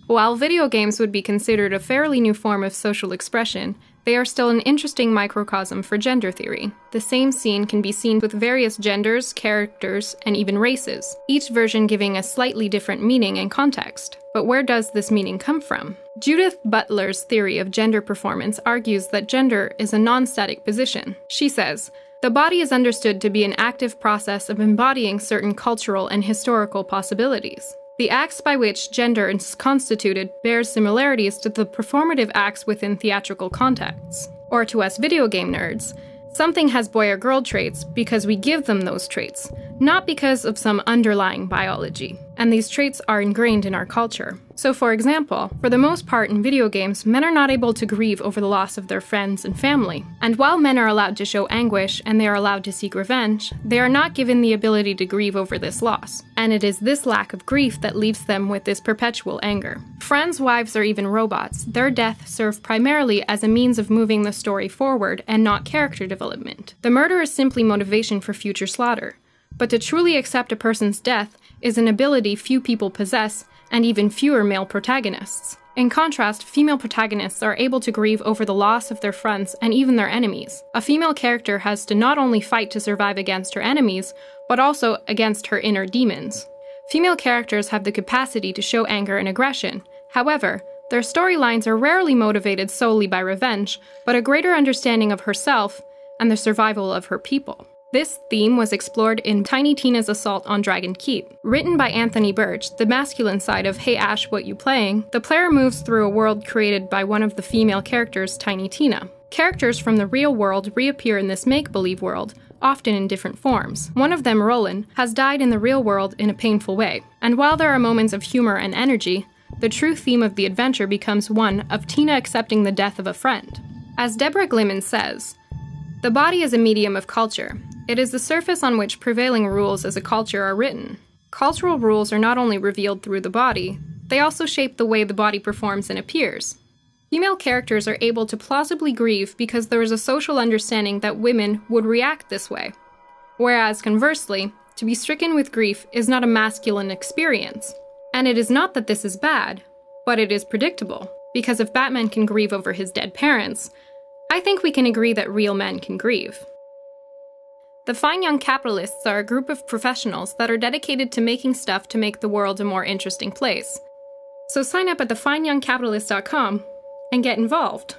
While video games would be considered a fairly new form of social expression, they are still an interesting microcosm for gender theory. The same scene can be seen with various genders, characters, and even races, each version giving a slightly different meaning and context. But where does this meaning come from? Judith Butler's theory of gender performance argues that gender is a non-static position. She says, "The body is understood to be an active process of embodying certain cultural and historical possibilities. The acts by which gender is constituted bears similarities to the performative acts within theatrical contexts. Or to us video game nerds, something has boy or girl traits because we give them those traits, not because of some underlying biology. And these traits are ingrained in our culture. So for example, for the most part in video games, men are not able to grieve over the loss of their friends and family. And while men are allowed to show anguish and they are allowed to seek revenge, they are not given the ability to grieve over this loss. And it is this lack of grief that leaves them with this perpetual anger. Friends, wives, or even robots, their death serve primarily as a means of moving the story forward and not character development. The murder is simply motivation for future slaughter. But to truly accept a person's death is an ability few people possess, and even fewer male protagonists. In contrast, female protagonists are able to grieve over the loss of their friends and even their enemies. A female character has to not only fight to survive against her enemies, but also against her inner demons. Female characters have the capacity to show anger and aggression. However, their storylines are rarely motivated solely by revenge, but a greater understanding of herself and the survival of her people. This theme was explored in Tiny Tina's Assault on Dragon Keep. Written by Anthony Birch, the masculine side of Hey Ash, What You Playing, the player moves through a world created by one of the female characters, Tiny Tina. Characters from the real world reappear in this make-believe world, often in different forms. One of them, Roland, has died in the real world in a painful way. And while there are moments of humor and energy, the true theme of the adventure becomes one of Tina accepting the death of a friend. As Deborah Glimmon says, "The body is a medium of culture. It is the surface on which prevailing rules as a culture are written. Cultural rules are not only revealed through the body, they also shape the way the body performs and appears. Female characters are able to plausibly grieve because there is a social understanding that women would react this way. Whereas, conversely, to be stricken with grief is not a masculine experience. And it is not that this is bad, but it is predictable. Because if Batman can grieve over his dead parents, I think we can agree that real men can grieve." The Fine Young Capitalists are a group of professionals that are dedicated to making stuff to make the world a more interesting place. So sign up at thefineyoungcapitalist.com and get involved.